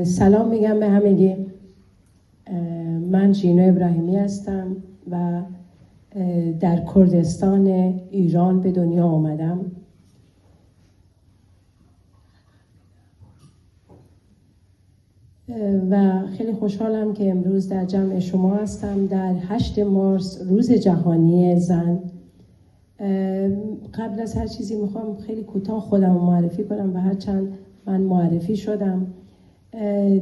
سلام میگم به همگی. من ژینو ابراهیمی هستم و در کردستان ایران به دنیا آمدم. و خیلی خوشحالم که امروز در جمع شما هستم در 8 مارس روز جهانی زن. قبل از هر چیزی میخوام خیلی کوتاه خودم رو معرفی کنم و هرچند من معرفی شدم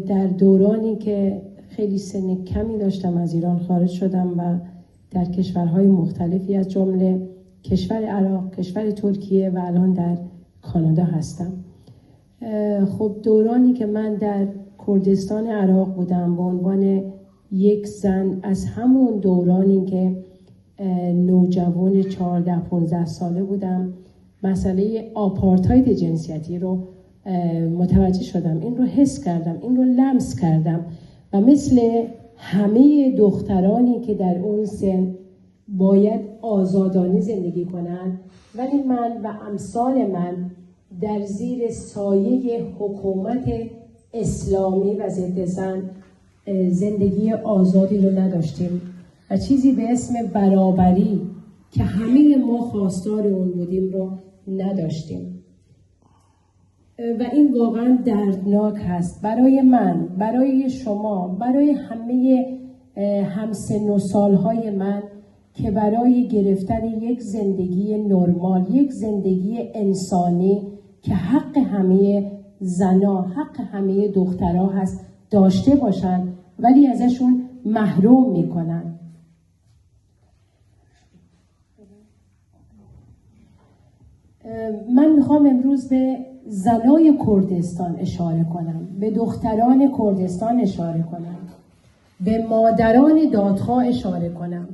در دورانی که خیلی سن کمی داشتم از ایران خارج شدم و در کشورهای مختلفی از جمله کشور عراق، کشور ترکیه و الان در کانادا هستم. خب دورانی که من در کردستان عراق بودم به عنوان یک زن، از همون دورانی که نوجوان 14-15 ساله بودم مسئله آپارتاید جنسیتی رو متوجه شدم، این رو حس کردم، این رو لمس کردم و مثل همه دخترانی که در اون سن باید آزادانه زندگی کنن، ولی من و امثال من در زیر سایه حکومت اسلامی و ضد زن زندگی آزادی رو نداشتیم و چیزی به اسم برابری که همه ما خواستار اون بودیم رو نداشتیم و این واقعا دردناک هست برای من، برای شما، برای همه همسن و سالهای من که برای گرفتن یک زندگی نرمال، یک زندگی انسانی که حق همه زنا، حق همه دخترها هست داشته باشن ولی ازشون محروم میکنن. من میخوام امروز به زنای کردستان اشاره کنم، به دختران کردستان اشاره کنم، به مادران دادخواه اشاره کنم،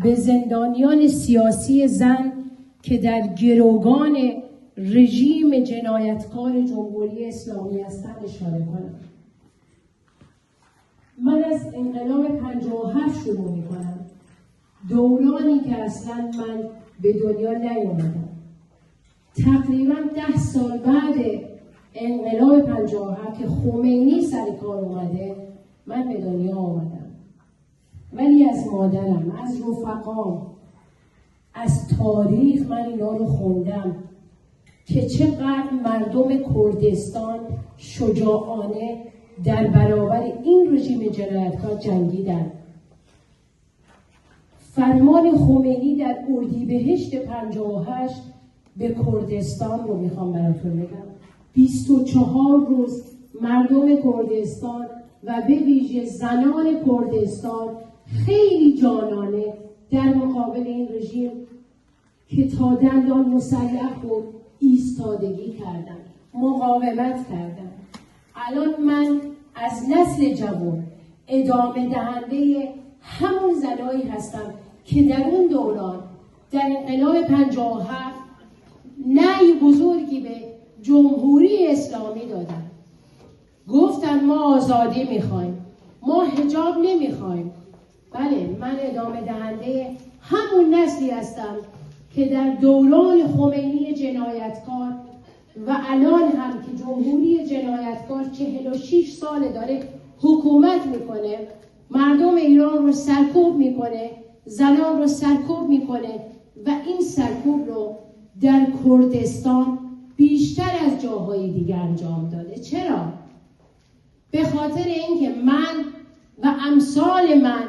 به زندانیان سیاسی زن که در گروگان رژیم جنایتکار جمهوری اسلامی هستند اشاره کنم. من از انقلاب 57 شروع میکنم، دورانی که اصلا من به دنیا نیومدم. تقریبا 10 سال بعد انقلاب 57 که خمینی سر کار اومده من به دنیا آمدم، ولی از مادرم، از رفقام، از تاریخ من اینا رو خوندم که چقدر مردم کردستان شجاعانه در برابر این رژیم جنایتکار جنگیدن. فرمان خمینی در اردیبهشت 58 به کردستان رو میخوام براتون بگم. 24 روز مردم کردستان و به ویژه زنان کردستان خیلی جانانه در مقابل این رژیم که تا دندان مسلح بود ایستادگی کردن، مقاومت کردن. الان من از نسل جوان ادامه دهنده همون زنایی هستم که در اون دوران در انقلاب 57 نعی بزرگی به جمهوری اسلامی دادن. گفتن ما آزادی میخوایم، ما حجاب نمیخوایم. بله، من ادامه دهنده همون نسلی هستم که در دوران خمینی جنایتکار و الان هم که جمهوری جنایتکار 46 سال داره حکومت میکنه، مردم ایران رو سرکوب میکنه، زنان رو سرکوب میکنه و این سرکوب رو در کردستان بیشتر از جاهای دیگه انجام داده. چرا؟ به خاطر اینکه من و امثال من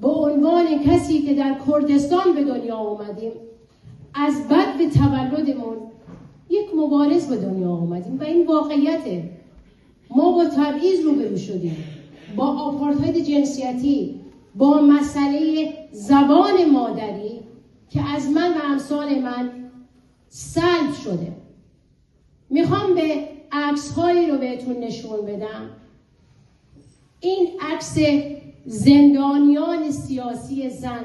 به عنوان کسی که در کردستان به دنیا آمدیم، از بد به تولدمون یک مبارز به دنیا آمدیم و این واقعیته. ما با تبعیض روبرو شدیم، با آپارتاید جنسیتی، با مسئله زبان مادری که از من و امثال من سلب شده. میخوام به عکس‌هایی رو بهتون نشون بدم. این عکس زندانیان سیاسی زن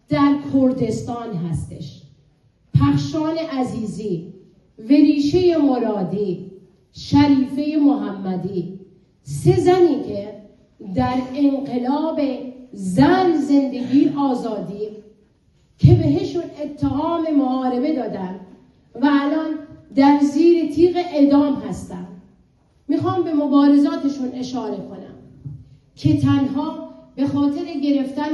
در کردستان هستش. پخشان عزیزی، وریشه مرادی، شریفه محمدی، 3 زنی که در انقلاب زن زندگی آزادی که بهشون اتهام محاربه دادن و الان در زیر تیغ اعدام هستن. میخوام به مبارزاتشون اشاره کنم که تنها به خاطر گرفتن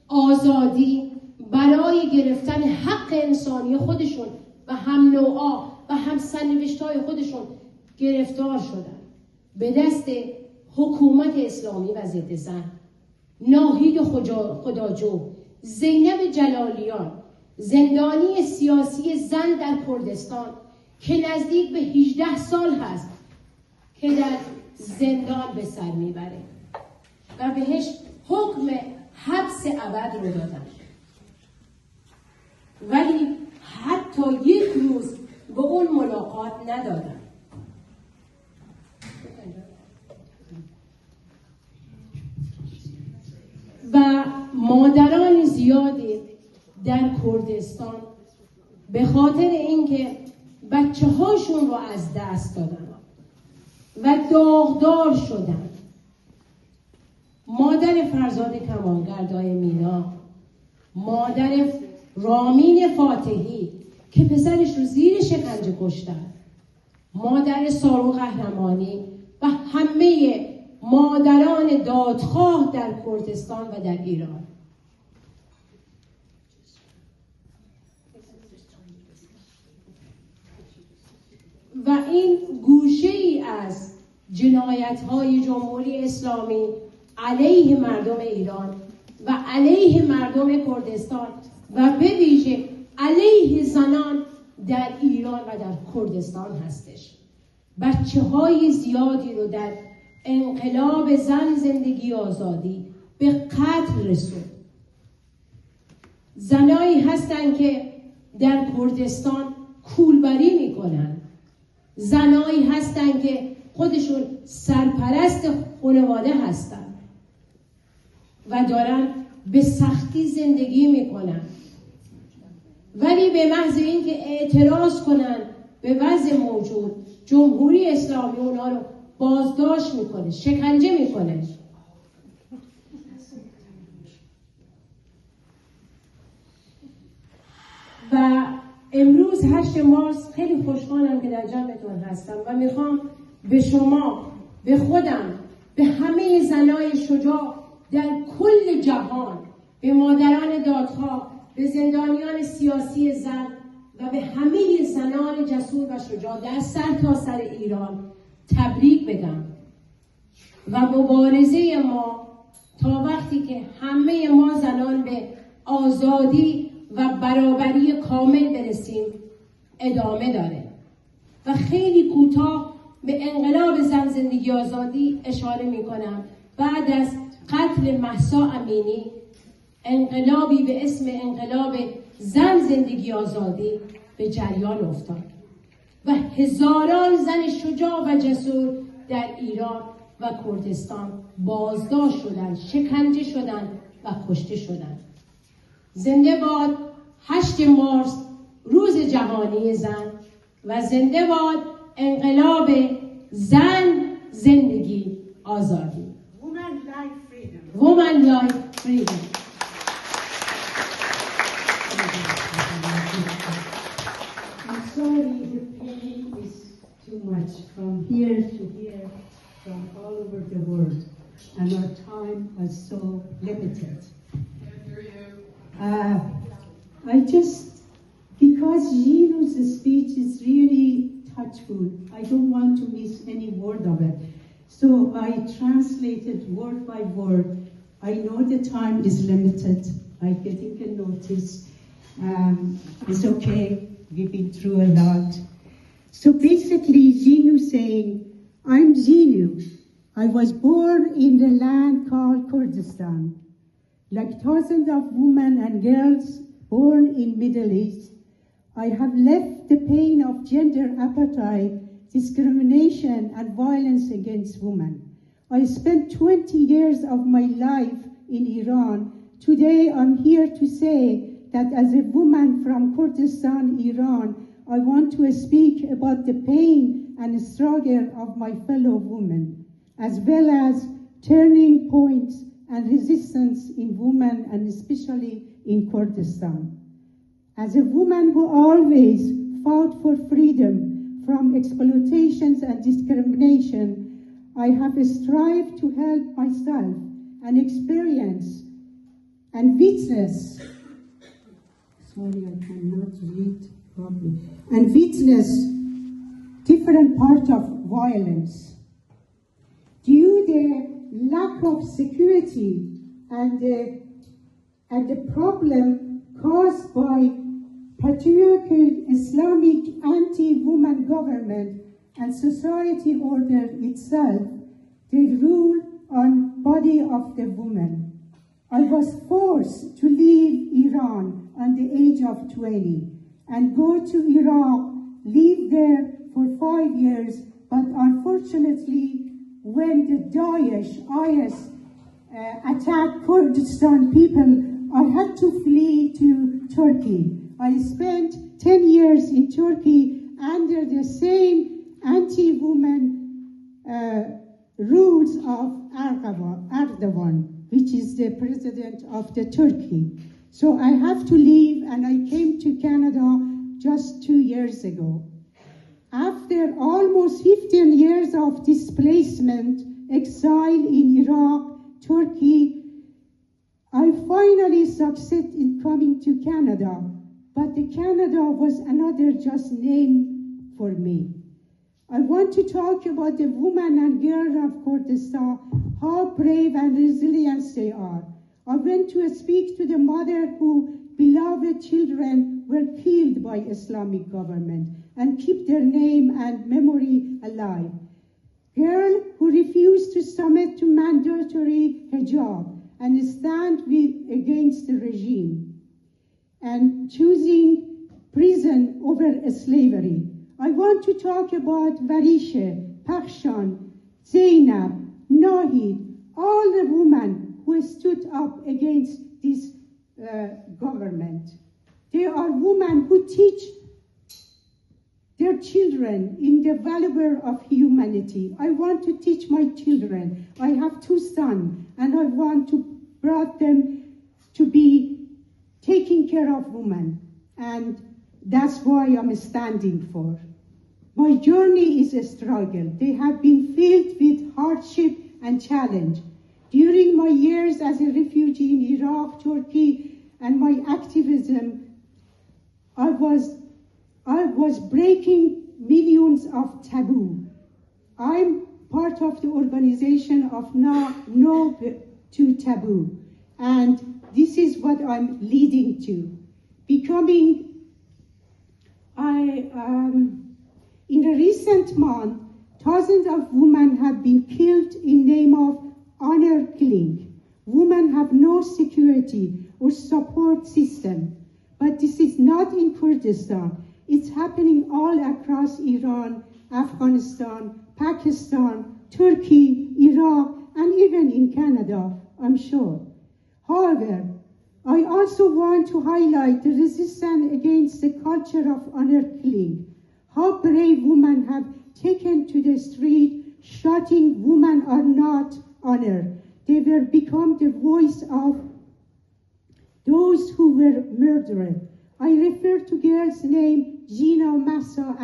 آزادی برای گرفتن حق انسانی خودشون و هم نوعا و هم سرنوشت‌های خودشون گرفتار شدن. به دست حکومت اسلامی و ضد زن، ناهید خداجو، زینب جلالیان، زندانی سیاسی زن در کردستان که نزدیک به 18 سال هست که در زندان به سر میبره و بهش حکم حبس ابد رو دادن، ولی حتی یک روز به اون ملاقات ندادن. و مادران زیادی در کردستان به خاطر اینکه بچه هاشون رو از دست دادن و داغدار شدن. مادر فرزاد کمانگردای مینا، مادر رامین فاتحی که پسرش رو زیر شکنجه کشتن، مادر سارو قهرمانی و همه مادران دادخواه در کردستان و در ایران. و این گوشه ای از جنایت‌های جمهوری اسلامی علیه مردم ایران و علیه مردم کردستان و به ویژه علیه زنان در ایران و در کردستان هستش. بچه‌های زیادی رو در انقلاب زن زندگی آزادی به قتل رسوند. زنایی هستن که در کردستان کولبری میکنن، زنایی هستن که خودشون سرپرست خانواده هستن و دارن به سختی زندگی میکنن، ولی به محض اینکه اعتراض کنن به وضع موجود، جمهوری اسلامی اونا رو بازداشت میکنه، شکنجه میکنه. و امروز 8 مارس خیلی خوشحالم که در جمعتون هستم و میخوام به شما، به خودم، به همه زنای شجاع در کل جهان، به مادران دادخواه، به زندانیان سیاسی زن و به همه زنان جسور و شجاع در سرتاسر ایران تبریک بگم و مبارزه ما تا وقتی که همه ما زنان به آزادی و برابری کامل برسیم ادامه داره. و خیلی کوتاه به انقلاب زن زندگی آزادی اشاره می کنم. بعد از قتل مهسا امینی انقلابی به اسم انقلاب زن زندگی آزادی به جریان افتاد و هزاران زن شجاع و جسور در ایران و کردستان بازداشت شدند، شکنجه شدند و کشته شدند. زنده باد 8 مارس، روز جهانی زن، و زنده باد انقلاب زن زندگی آزادی. Woman life freedom. Woman life freedom. I'm sorry, the pain is too much from here to here, from all over the world, and our time was so limited. Because ژینو's speech is really touchful, I don't want to miss any word of it. So I translated word by word. I know the time is limited. I'm getting a notice. It's okay. We've been through a lot. So basically, ژینو saying, I'm ژینو. I was born in the land called Kurdistan. Like thousands of women and girls born in Middle East, I have left the pain of gender apartheid, discrimination, and violence against women. I spent 20 years of my life in Iran. Today I'm here to say that as a woman from Kurdistan, Iran, I want to speak about the pain and struggle of my fellow women, as well as turning points and resistance in women, and especially in Kurdistan. As a woman who always fought for freedom, from exploitations and discrimination, I have strived to help myself and experience and witness, sorry, I cannot read properly, and witness different parts of violence. Due to the lack of security and the problem caused by patriarchal Islamic anti-woman government and society order itself, the rule on body of the woman. I was forced to leave Iran at the age of 20 and go to Iraq, live there for 5 years, but unfortunately, when the Daesh, IS, attacked Kurdistan people, I had to flee to Turkey. I spent 10 years in Turkey under the same anti-woman rules of Erdogan, which is the president of the Turkey. So I have to leave, and I came to Canada just 2 years ago. After almost 15 years of displacement, exile in Iraq, Turkey, I finally succeeded in coming to Canada, but the Canada was another just name for me. I want to talk about the women and girls of Kurdistan, how brave and resilient they are. I went to speak to the mother whose beloved children were killed by Islamic government and keep their name and memory alive. Girl who refused to submit to mandatory hijab and stand against the regime and choosing prison over slavery. I want to talk about Varishe, Pakshan, Zainab, Nahid, all the women who stood up against this government. They are women who teach their children in the value of humanity. I want to teach my children. I have 2 sons, and I want to bring them to be taking care of women, and that's why I'm standing for. My journey is a struggle. They have been filled with hardship and challenge. During my years as a refugee in Iraq, Turkey, and my activism, I was breaking millions of taboo. I'm part of the organization of No to Taboo, and this is what I'm leading to. In a recent month, thousands of women have been killed in name of honor killing. Women have no security or support system. But this is not in Kurdistan. It's happening all across Iran, Afghanistan, Pakistan, Turkey, Iraq, and even in Canada, I'm sure. However, I also want to highlight the resistance against the culture of honor killing. How brave women have taken to the street, shouting, "Women are not honor." They will become the voice of those who were murdered. I refer to girls named ژینو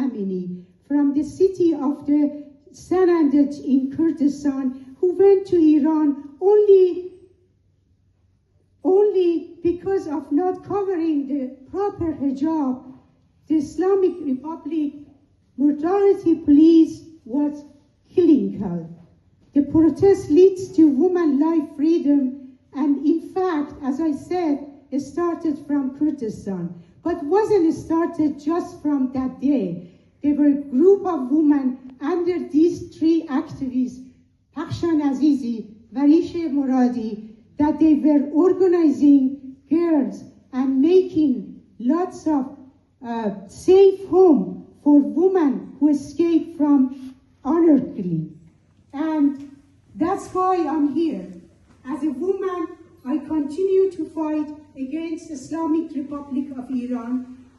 Amini from the city of the Zendand in Kurdistan, who went to Iran only because of not covering the proper hijab. The Islamic Republic mortality police was killing her. The protest leads to women's life freedom, and in fact, as I said, it started from Kurdistan, but wasn't started just from that day. There were a group of women under these 3 activists, Pakshan Azizi, Varishe Moradi, that they were organizing girls and making lots of safe home for women who escaped from honor killing. And that's why I'm here. As a woman, I continue to fight against Islamic Republic of Iran.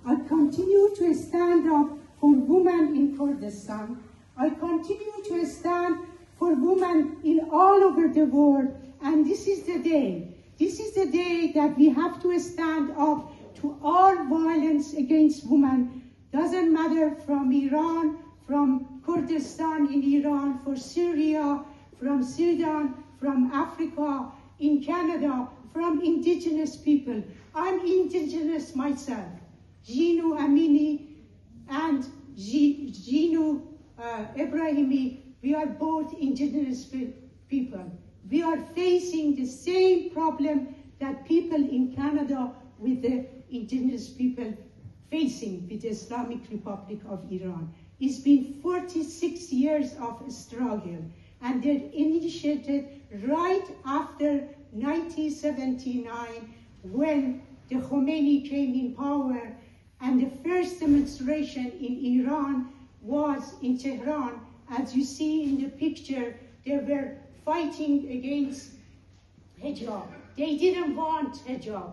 I continue to stand up for women in Kurdistan. I continue to stand for women in all over the world. And this is the day. This is the day that we have to stand up to all violence against women. Doesn't matter from Iran, from Kurdistan in Iran, for Syria, from Sudan, from Africa, in Canada, from indigenous people. I'm indigenous myself. ژینو امینی and ژینو ابراهیمی, we are both indigenous people. We are facing the same problem that people in Canada with the indigenous people facing with the Islamic Republic of Iran. It's been 46 years of struggle, and they initiated right after 1979 when the Khomeini came in power, and the first demonstration in Iran was in Tehran. As you see in the picture, they were fighting against hijab. They didn't want hijab,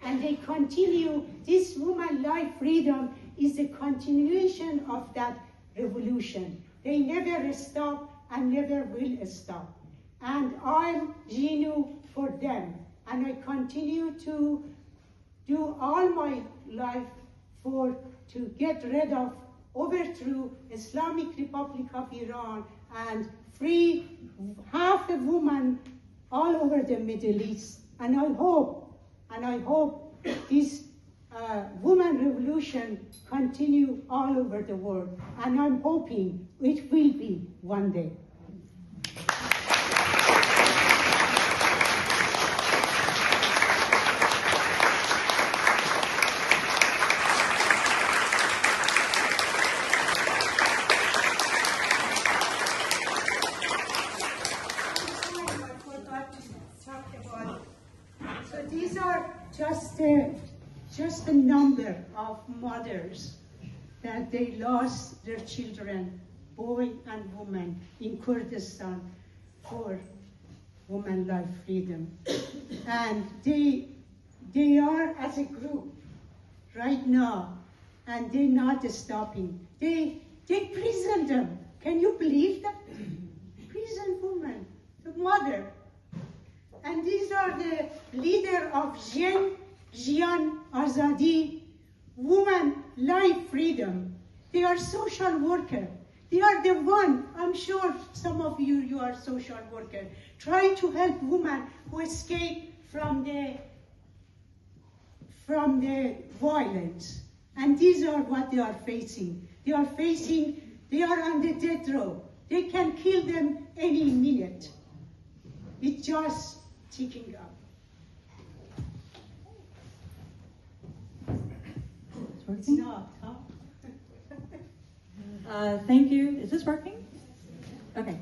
and they continue. This woman life freedom is a continuation of that revolution. They never stop and never will stop. And I'm ژینو for them, and I continue to do all my life to get rid of, overthrow Islamic Republic of Iran and free half a woman all over the Middle East. And I hope this woman revolution continue all over the world. And I'm hoping it will be one day. These are just a number of mothers that they lost their children, boy and woman, in Kurdistan for woman life freedom. And they are as a group right now, and they're not stopping. They prison them. Can you believe that? Prison woman, the mother. And these are the leader of Zan Azadi, Woman Life Freedom. They are social worker. They are the one, I'm sure some of you are social worker, trying to help women who escape from the violence. And these are what they are facing. They are on the death row. They can kill them any minute. It's just ticking up. It's It's not, huh? Thank you. Is this working? Okay.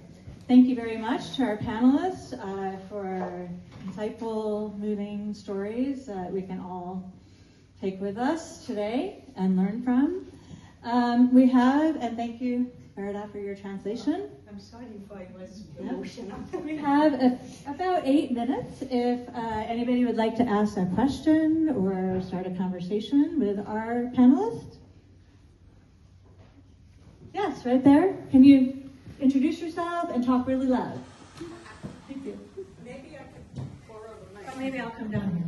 Thank you very much to our panelists for insightful, moving stories that we can all take with us today and learn from. We have, and thank you, Verda, for your translation. I'm sorry if I was emotional. We have about 8 minutes if anybody would like to ask a question or start a conversation with our panelists. Yes, right there. Can you introduce yourself and talk really loud? Thank you. Maybe I could borrow the mic. Or maybe I'll come down here.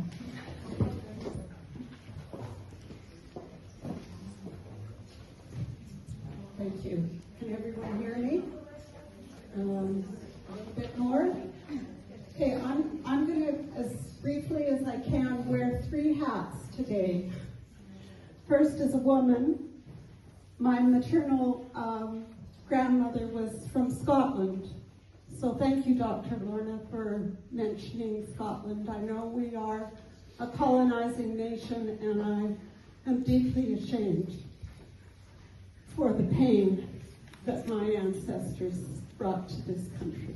Thank you. Can everyone hear me? A little bit more? Okay, I'm going to, as briefly as I can, wear 3 hats today. First, as a woman, my maternal grandmother was from Scotland. So thank you, Dr. Lorna, for mentioning Scotland. I know we are a colonizing nation, and I am deeply ashamed for the pain that my ancestors brought to this country.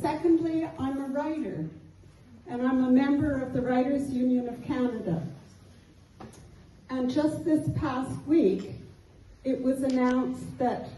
Secondly, I'm a writer, and I'm a member of the Writers' Union of Canada. And just this past week, it was announced that